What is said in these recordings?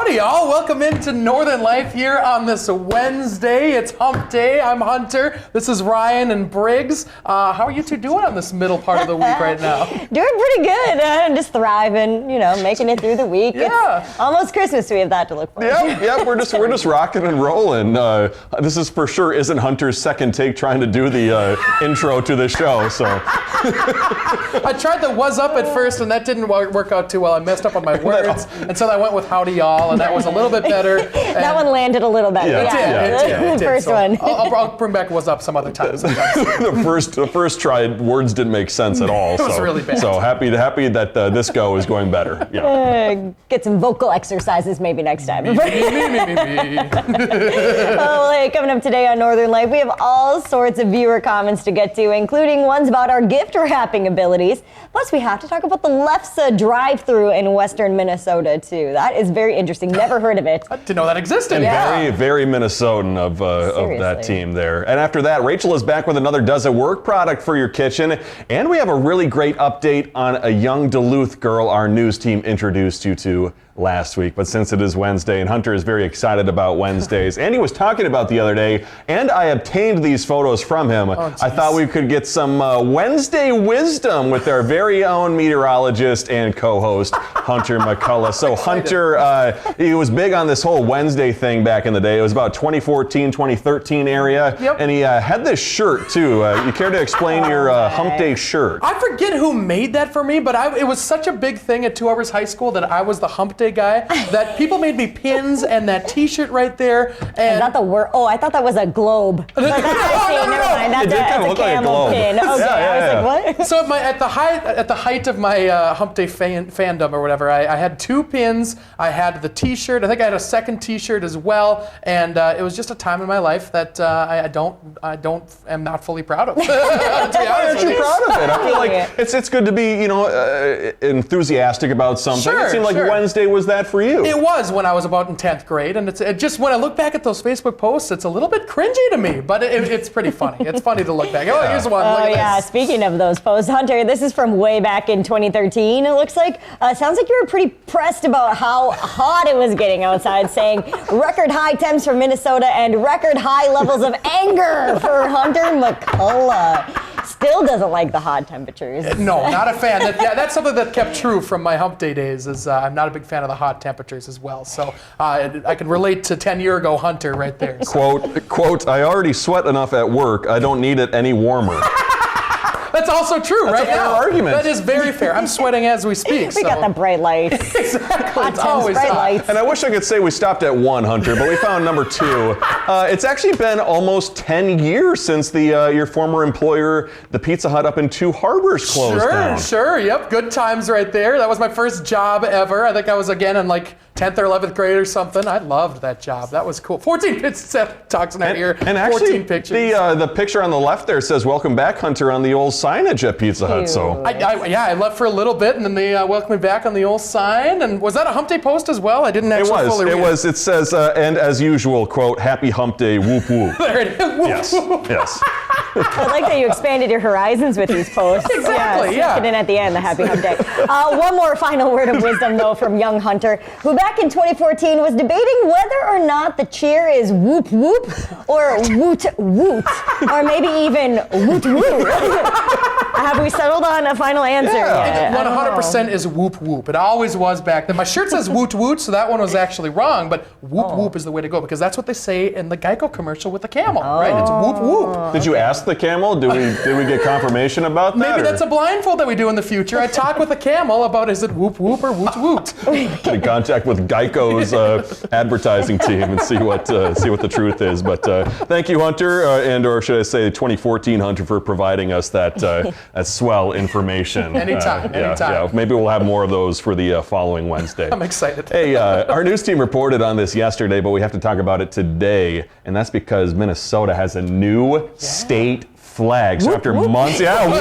Howdy, y'all. Welcome into Northern Life here on this Wednesday. It's hump day. I'm Hunter. This is Ryan and Briggs. How are you two doing on this middle part of the week right now? Doing pretty good. I'm just thriving, making it through the week. Yeah. It's almost Christmas. We have that to look forward to. Yep, we're just rocking and rolling. This is for sure isn't Hunter's second take trying to do the intro to the show, so. I tried the was up at first, and that didn't work out too well. I messed up on my words, and so I went with howdy y'all, and that was a little bit better. That one landed a little better. It did. The first so one. I'll bring back was up some other time. the first try, words didn't make sense at all. It was really bad. So happy that this go is going better. Yeah. Get some vocal exercises maybe next time. Me. Oh, hey, coming up today on Northern Life, we have all sorts of viewer comments to get to, including ones about our gift wrapping abilities. Plus, we have to talk about the Lefse drive-thru in western Minnesota, too. That is very interesting. Never heard of it. I didn't know that existed. And Yeah. very Minnesotan of that team there. And after that, Rachel is back with another Does It Work product for your kitchen. And we have a really great update on a young Duluth girl our news team introduced you to last week. But since it is Wednesday, and Hunter is very excited about Wednesdays, and he was talking about the other day, and I obtained these photos from him, I thought we could get some Wednesday wisdom with our very own meteorologist and co-host, Hunter McCullough. So Hunter, he was big on this whole Wednesday thing back in the day. It was about 2014, 2013 area. Yep. And he had this shirt too. You care to explain your Hump Day shirt? I forget who made that for me, but it was such a big thing at 2 Hours High School that I was the Hump Day guy that people made me pins and that T-shirt right there. And Is that the word? Oh, I thought that was a globe. Never mind. It did kind of look like a globe. Pin. Okay, I was like, what? So at the height of my Hump Day fandom or whatever, I had 2 pins. I had the T-shirt. I think I had a second T-shirt as well, and it was just a time in my life that am not fully proud of. To be honest Aren't you proud of it? I feel like it's good to be enthusiastic about something. Sure, it seemed like sure. Wednesday was that for you. It was when I was about in 10th grade, and it just when I look back at those Facebook posts, it's a little bit cringy to me, but it's pretty funny. It's funny to look back. Oh, here's one. Look at this. Speaking of those posts, Hunter, this is from way back in 2013. It looks like. Sounds like you were pretty pressed about how hot it was getting outside, saying record high temps for Minnesota and record high levels of anger for Hunter McCullough. Still doesn't like the hot temperatures. No, not a fan. That's something that kept true from my Hump Day days. Is I'm not a big fan of the hot temperatures as well. So I can relate to 10-year ago Hunter right there. So. Quote, I already sweat enough at work. I don't need it any warmer. That's also true. That's right a fair now. argument. That is very fair. I'm sweating as we speak. We got the bright lights. Exactly. Hot It's temps, always bright hot. lights. And I wish I could say we stopped at 1, Hunter, but we found number 2. It's actually been almost 10 years since your former employer, the Pizza Hut up in Two Harbors, closed down. Sure. Yep. Good times right there. That was my first job ever. I think I was again in like 10th or 11th grade or something. I loved that job. That was cool. 14 pictures. Seth talks in here. And actually, 14 pictures. the picture on the left there says "Welcome back, Hunter" on the old signage at Pizza Hut. So I left for a little bit, and then they welcomed me back on the old sign. And was that a Hump Day post as well? I didn't actually fully read it. It says, and as usual, quote, "Happy Hump Day, whoop whoop." There it is. Yes. I like that you expanded your horizons with these posts. Exactly, yeah. Sneak it in at the end, the happy hump day. One more final word of wisdom, though, from young Hunter, who back in 2014 was debating whether or not the cheer is whoop whoop or woot woot, or maybe even woot woot. Have we settled on a final answer yet? 100% is whoop whoop. It always was back then. My shirt says woot woot, so that one was actually wrong, but whoop whoop is the way to go, because that's what they say in the Geico commercial with the camel, right? It's whoop whoop. Did you ask the camel? Did we get confirmation about that? Maybe that's a blindfold that we do in the future. I talk with a camel about is it whoop whoop or woot woot. Get in contact with Geico's advertising team and see what the truth is. But thank you, Hunter, or should I say 2014 Hunter, for providing us that swell information. Anytime. Yeah, maybe we'll have more of those for the following Wednesday. I'm excited. Hey, our news team reported on this yesterday, but we have to talk about it today, and that's because Minnesota has a new state flag. So after months, whoop, whoop.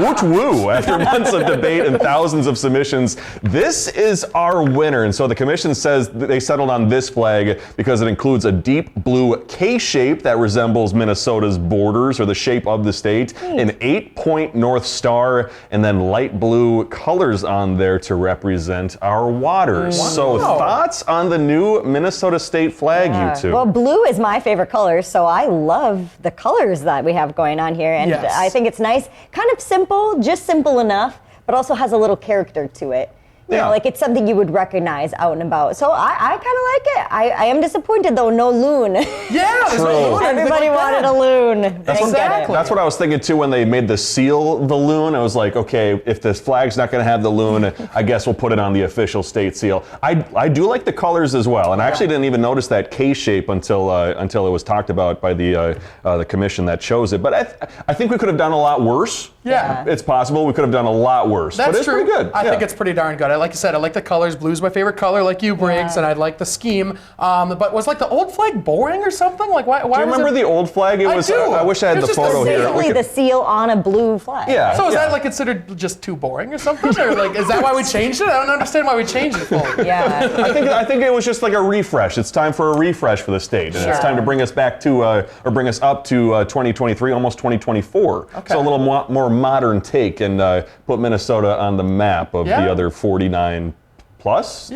Woot woo. After months of debate and thousands of submissions, this is our winner. And so the commission says that they settled on this flag because it includes a deep blue K shape that resembles Minnesota's borders or the shape of the state, an 8-point North Star, and then light blue colors on there to represent our waters. Wow. So thoughts on the new Minnesota state flag, you two? Well, blue is my favorite color, so I love the colors that we have going on here. And I think it's nice, kind of simple, just simple enough, but also has a little character to it. You know, like it's something you would recognize out and about. So I kind of like it. I am disappointed though, no loon. Yeah, there's no loon. Everybody wanted a loon. That's what I was thinking too when they made the seal the loon. I was like, okay, if this flag's not going to have the loon, I guess we'll put it on the official state seal. I do like the colors as well, and I actually didn't even notice that K shape until it was talked about by the commission that chose it. But I think we could have done a lot worse. Yeah. It's possible we could have done a lot worse. That's but it's true. pretty good. I think it's pretty darn good. Like I said, I like the colors. Blue's my favorite color, like you, Briggs, and I like the scheme. But was like the old flag boring or something? Like why? Do you remember the old flag? It was. I wish I had the photo here. Basically the seal on a blue flag. Yeah. So is that like considered just too boring or something? Or like is that why we changed it? I don't understand why we changed it fully. Yeah. I think it was just like a refresh. It's time for a refresh for the state, and it's time to bring us back to or bring us up to 2023, almost 2024. Okay. So a little more modern take. And put Minnesota on the map of the other 49 plus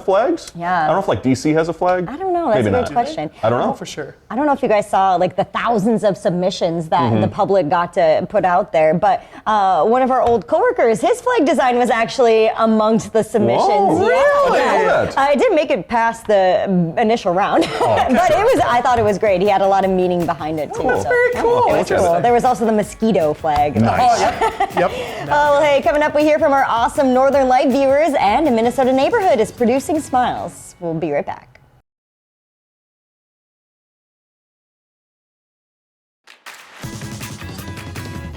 flags. Yeah. I don't know if like DC has a flag. I don't know. That's Maybe a not. good question. I don't know for sure. I don't know if you guys saw like the thousands of submissions that the public got to put out there, but one of our old coworkers, his flag design was actually amongst the submissions. Whoa, really? I didn't make it past the initial round, but I thought it was great. He had a lot of meaning behind it too. That's very cool. It was cool. There was also the mosquito flag. Nice. Oh, yep. Well, hey, coming up, we hear from our awesome Northern Light viewers, and a Minnesota neighborhood is producing smiles. We'll be right back.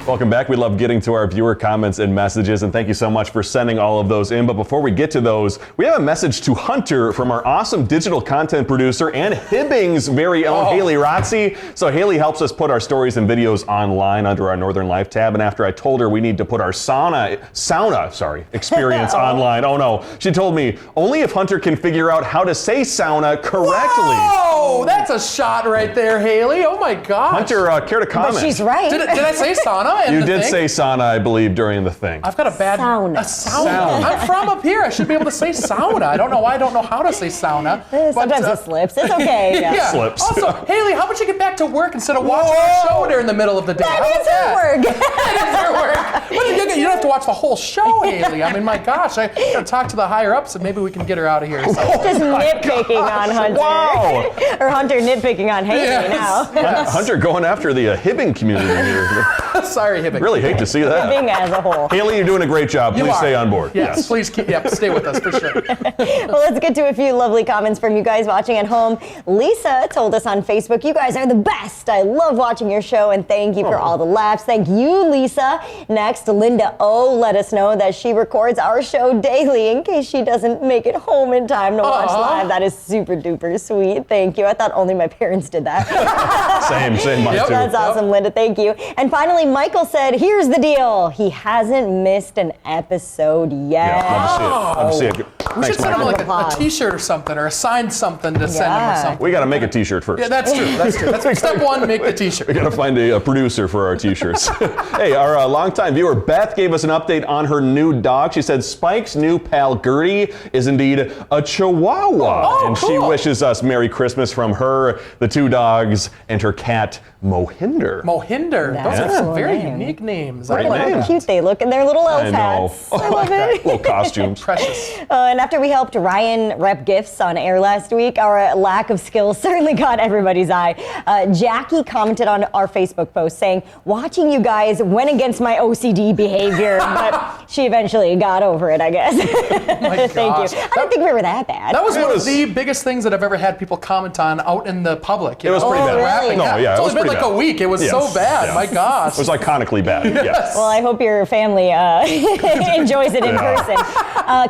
Welcome back. We love getting to our viewer comments and messages, and thank you so much for sending all of those in. But before we get to those, we have a message to Hunter from our awesome digital content producer and Hibbing's very own Haley Rotzi. So Haley helps us put our stories and videos online under our Northern Life tab, and after I told her we need to put our sauna experience online, oh no, she told me only if Hunter can figure out how to say sauna correctly. Whoa, that's a shot right there, Haley. Oh my gosh. Hunter, care to comment? But she's right. Did I say sauna? You did say sauna, I believe, during the thing. I've got a bad sauna. A sauna. I'm from up here. I should be able to say sauna. I don't know why I don't know how to say sauna. Sometimes it slips. It's okay. Yeah. Slips. Also, Haley, how about you get back to work instead of watching the show during the middle of the day? That is her work. That is her work. You don't have to watch the whole show, Haley. I mean, my gosh, I gotta talk to the higher ups and maybe we can get her out of here. Just nitpicking on Hunter. Wow. Or Hunter nitpicking on Haley now. Hunter going after the Hibbing community here. Sorry, Hibbing. Really hate to see that. Hibbing as a whole. Haley, you're doing a great job. Please stay on board. Yes, please stay with us for sure. Well, let's get to a few lovely comments from you guys watching at home. Lisa told us on Facebook, you guys are the best. I love watching your show and thank you for all the laughs. Thank you, Lisa. Next, Linda O let us know that she records our show daily in case she doesn't make it home in time to watch live. That is super duper sweet. Thank you. I thought only my parents did that. Same, mine too. That's awesome, Linda. Thank you. And finally, Michael said, here's the deal. He hasn't missed an episode yet. Yeah, love to see it. We should send him like a t-shirt or something, or assign something to send him or something. We got to make a t-shirt first. Yeah, that's true. That's step one, make the t-shirt. We got to find a producer for our t-shirts. Hey, our longtime viewer, Beth, gave us an update on her new dog. She said Spike's new pal, Gertie, is indeed a Chihuahua. And she wishes us Merry Christmas from her, the two dogs, and her cat, Mohinder. Mohinder. Those are some very unique names. Look at how cute they look in their little elf hats. I love it. Little costumes. Precious. And after we helped Ryan rep gifts on air last week, our lack of skill certainly caught everybody's eye. Jackie commented on our Facebook post saying, watching you guys went against my OCD behavior, but she eventually got over it, I guess. Thank you. I didn't think we were that bad. That was one of the biggest things that I've ever had people comment on out in the public. It was pretty bad. Really? No, yeah, it's it was only been pretty like bad. a week. It was so bad. My gosh. It was iconically bad. Yes. Well, I hope your family enjoys it in person.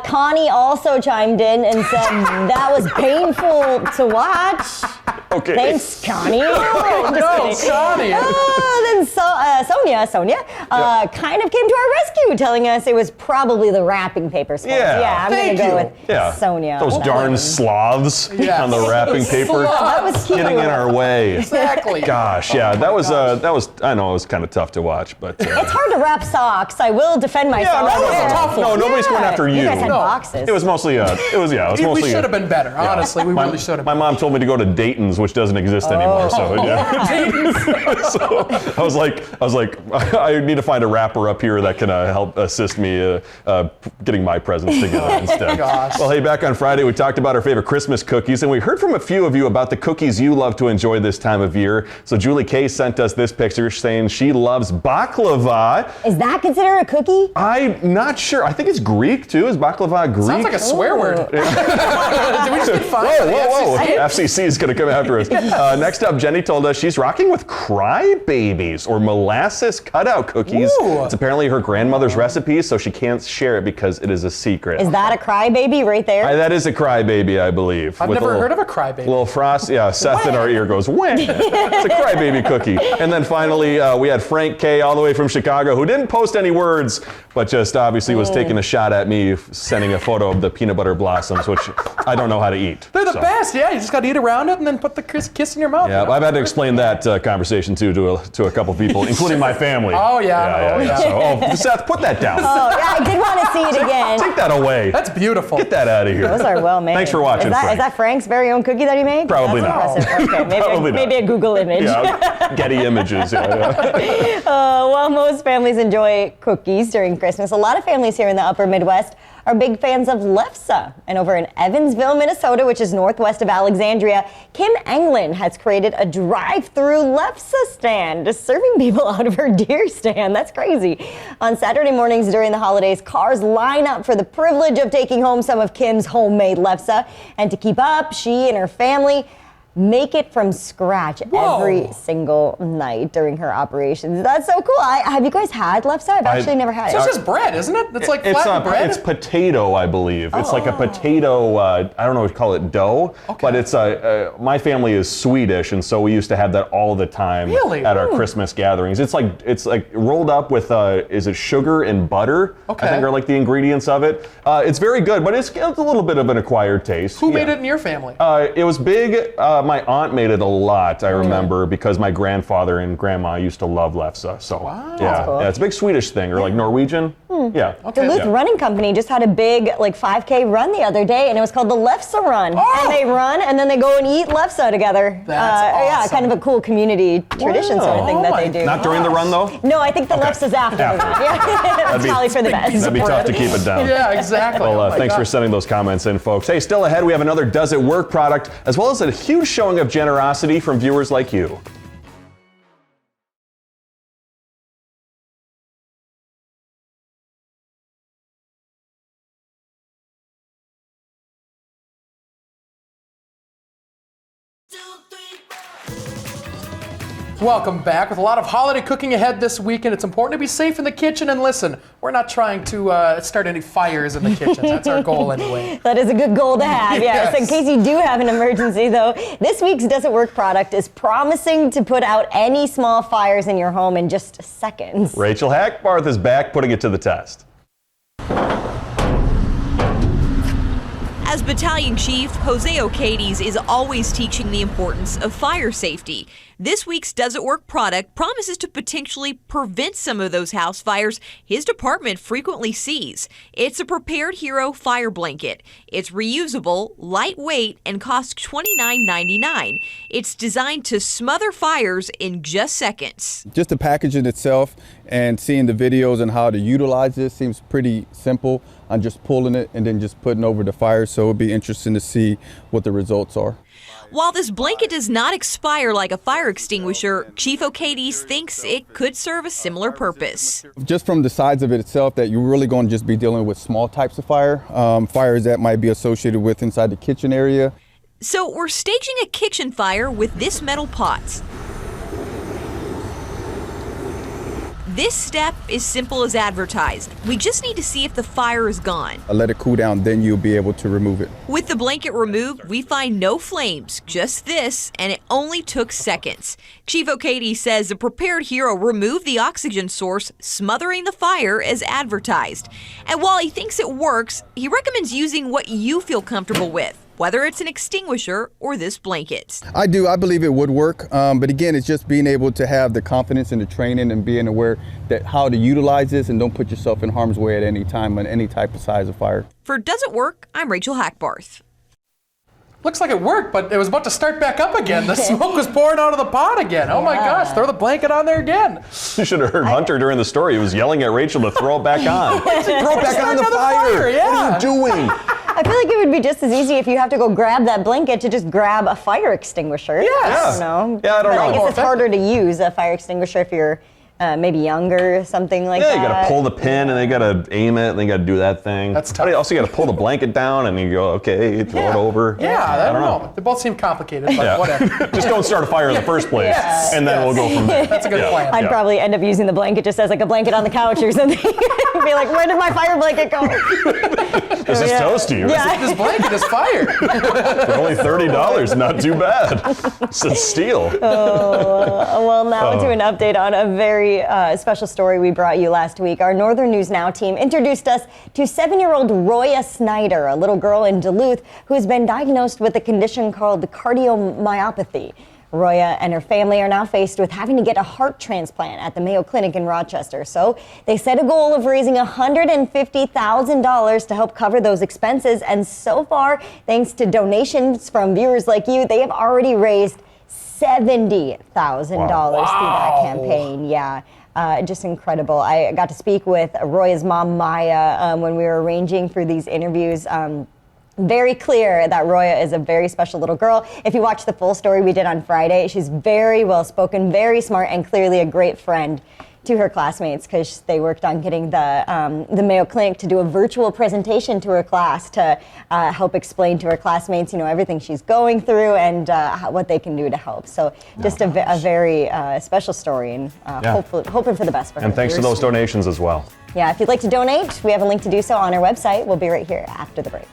Connie also chimed in and said that was painful to watch. Okay. Thanks, Connie. No, Sonny. Then Sonia kind of came to our rescue, telling us it was probably the wrapping paper squads. Yeah. I'm going to go with Sonia. Those darn sloths on the wrapping paper. That was cute. Getting in our way. Exactly. Gosh, yeah, that was I know it was kind of tough to watch, but it's hard to wrap socks. I will defend myself. that was a tough one. No, nobody's going after you. You guys had boxes. It was mostly We should have been better. Honestly, we really should have. My mom told me to go to Dayton's, which doesn't exist anymore. So so I was like, I need to find a rapper up here that can help assist me getting my presents together instead. Gosh. Well, hey, back on Friday, we talked about our favorite Christmas cookies, and we heard from a few of you about the cookies you love to enjoy this time of year. So Julie Kay sent us this picture saying she loves baklava. Is that considered a cookie? I'm not sure. I think it's Greek too. Is baklava Greek? Sounds like a swear word. Did we just get fined? Whoa. FCC is going to come after us. Next up, Jenny told us she's rocking with crybabies or molasses cutout cookies. Ooh. It's apparently her grandmother's recipe, so she can't share it because it is a secret. Is that a crybaby right there? That is a crybaby, I believe. I've never heard of a crybaby. Little frost, Seth in our ear goes, wah. It's a crybaby cookie. And then finally, we had Frank K all the way from Chicago, who didn't post any words, but just obviously was taking a shot at me, sending a photo of the peanut butter blossoms, which I don't know how to eat. They're the best, you just got to eat around it and then put the kiss in your mouth. Yeah, I've had to explain that conversation too to a couple people, including my family. Oh, yeah. So, Seth, put that down. Oh, yeah, I did want to see it again. Take that away. That's beautiful. Get that out of here. Those are well made. Thanks for watching, Frank. Is that Frank's very own cookie that he made? Probably That's not. impressive. Okay, maybe a Google image. Yeah, Getty Images. While most families enjoy cookies during Christmas, a lot of families here in the upper Midwest are big fans of lefse. And over in Evansville, Minnesota, which is northwest of Alexandria, Kim Englund has created a drive-through lefse stand, just serving people out of her deer stand. That's crazy. On Saturday mornings during the holidays, cars line up for the privilege of taking home some of Kim's homemade lefse. And to keep up, she and her family make it from scratch every single night during her operations. That's so cool. Have you guys had lefse? I've actually never had it. So it's just bread, isn't it? It's like flattened bread? It's potato, I believe. It's like a potato, I don't know what to call it, dough. Okay. But it's my family is Swedish, and so we used to have that all the time at our Christmas gatherings. It's like rolled up with, is it sugar and butter? I think are like the ingredients of it. It's very good, but it's a little bit of an acquired taste. Who made it in your family? It was big. My aunt made it a lot, I remember, because my grandfather and grandma used to love lefse. So, Cool. It's a big Swedish thing, or like Norwegian. Yeah. Duluth Running Company just had a big 5K run the other day, and it was called the Lefse Run. And they run, and then they go and eat lefse together. That's awesome. Yeah, kind of a cool community tradition sort of thing that they do. Not during the run, though? No, I think the lefse is after the run. Yeah, that's probably for the best. That'd be tough to keep it down. Yeah, exactly. Well, thanks for sending those comments in, folks. Hey, still ahead, we have another Does It Work product, as well as a huge showing of generosity from viewers like you. Welcome back. With a lot of holiday cooking ahead this weekend, it's important to be safe in the kitchen. And listen, we're not trying to start any fires in the kitchen. That's our goal anyway. That is a good goal to have, yes. In case you do have an emergency, though, this week's Does It Work product is promising to put out any small fires in your home in just seconds. Rachel Hackbarth is back, putting it to the test. As Battalion Chief, Jose O'Cades is always teaching the importance of fire safety. This week's Does It Work product promises to potentially prevent some of those house fires his department frequently sees. It's a Prepared Hero fire blanket. It's reusable, lightweight, and costs $29.99. It's designed to smother fires in just seconds. Just the packaging itself and seeing the videos and how to utilize this seems pretty simple. I'm just pulling it and then just putting over the fire, so it'll be interesting to see what the results are. While this blanket does not expire like a fire extinguisher, Chief O'Cades thinks it could serve a similar purpose. Just from the size of it itself, that you're really going to just be dealing with small types of fire, fires that might be associated with inside the kitchen area. So we're staging a kitchen fire with this metal pot. This step is simple as advertised. We just need to see if the fire is gone. I let it cool down, then you'll be able to remove it. With the blanket removed, we find no flames, just this, and it only took seconds. Chief O'Cady says the prepared hero removed the oxygen source, smothering the fire as advertised. And while he thinks it works, he recommends using what you feel comfortable with, whether it's an extinguisher or this blanket. I do. I believe it would work. But again, it's just being able to have the confidence and the training and being aware that how to utilize this and don't put yourself in harm's way at any time on any type of size of fire. For Does It Work, I'm Rachel Hackbarth. Looks like it worked, but it was about to start back up again. The smoke was pouring out of the pot again. Oh my gosh, throw the blanket on there again. You should have heard Hunter during the story. He was yelling at Rachel to throw it back on. Throw it back on the fire. Yeah. What are you doing? I feel like it would be just as easy if you have to go grab that blanket to just grab a fire extinguisher. Yes. I don't know. Yeah, I don't know. I guess it's harder to use a fire extinguisher if you're maybe younger or something like that. Yeah, you got to pull the pin and they got to aim it and they got to do that thing. That's tough. Also, you got to pull the blanket down and you go, okay, throw it over. Yeah, I don't know. They both seem complicated, but whatever. Just don't start a fire in the first place, and then we'll go from there. That's a good plan. I'd probably end up using the blanket just as like a blanket on the couch or something. Be like, where did my fire blanket go? This is toasty. Yeah. This blanket is fire. For only $30, not too bad. It's a steal. Well, now to an update on a very special story we brought you last week. Our Northern News Now team introduced us to 7-year-old Roya Snyder, a little girl in Duluth who has been diagnosed with a condition called cardiomyopathy. Roya and her family are now faced with having to get a heart transplant at the Mayo Clinic in Rochester. So they set a goal of raising $150,000 to help cover those expenses. And so far, thanks to donations from viewers like you, they have already raised $70,000 through that campaign. Yeah. Just incredible. I got to speak with Roya's mom, Maya, when we were arranging for these interviews. Very clear that Roya is a very special little girl. If you watch the full story we did on Friday, she's very well spoken, very smart, and clearly a great friend to her classmates because they worked on getting the Mayo Clinic to do a virtual presentation to her class to help explain to her classmates, everything she's going through and what they can do to help. So just a very special story and hoping for the best for her. And thanks to those donations as well. Yeah, if you'd like to donate, we have a link to do so on our website. We'll be right here after the break.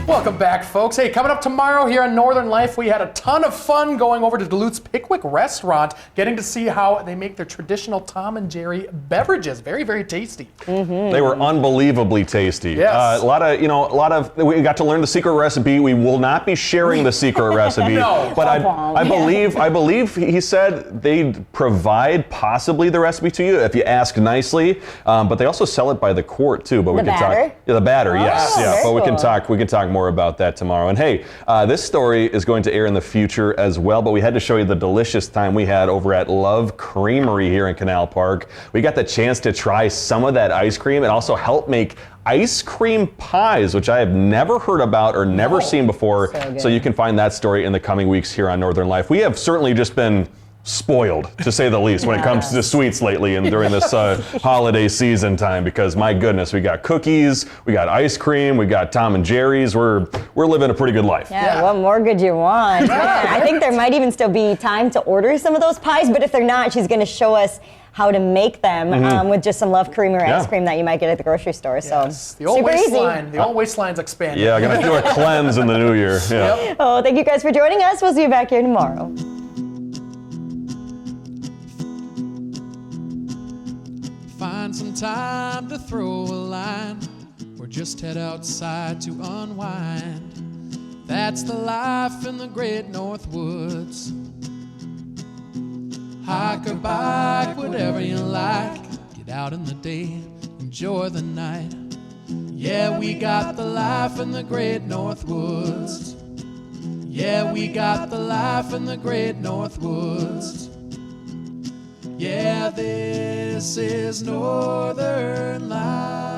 Welcome back, folks. Hey, coming up tomorrow here on Northern Life, we had a ton of fun going over to Duluth's Pickwick restaurant, getting to see how they make their traditional Tom and Jerry beverages. Very, very tasty. Mm-hmm. They were unbelievably tasty. Yes. We got to learn the secret recipe. We will not be sharing the secret recipe. No. But I believe he said they'd provide possibly the recipe to you if you ask nicely. But they also sell it by the quart too. But we can talk. Yeah, the batter, yes. Yeah. But we can talk more about that tomorrow. And hey, this story is going to air in the future as well, but we had to show you the delicious time we had over at Love Creamery here in Canal Park. We got the chance to try some of that ice cream and also help make ice cream pies, which I have never heard about or never seen before. So you can find that story in the coming weeks here on Northern Life. We have certainly just been spoiled, to say the least, when it comes to sweets lately and during this holiday season time, because my goodness, we got cookies, we got ice cream, we got Tom and Jerry's. We're living a pretty good life. Yeah, what more could you want? Man, I think there might even still be time to order some of those pies, but if they're not, she's going to show us how to make them with just some Love Creamery ice cream that you might get at the grocery store. So the old waistline, the old waistline's expanding. Yeah, gonna do a cleanse in the new year. Yeah. Yep. Oh, thank you guys for joining us. We'll see you back here tomorrow. Find some time to throw a line or just head outside to unwind. That's the life in the great North Woods. Hike or bike, whatever you like. Get out in the day, enjoy the night. Yeah, we got the life in the great North Woods. Yeah, we got the life in the great North Woods. Yeah, this is Northern Life.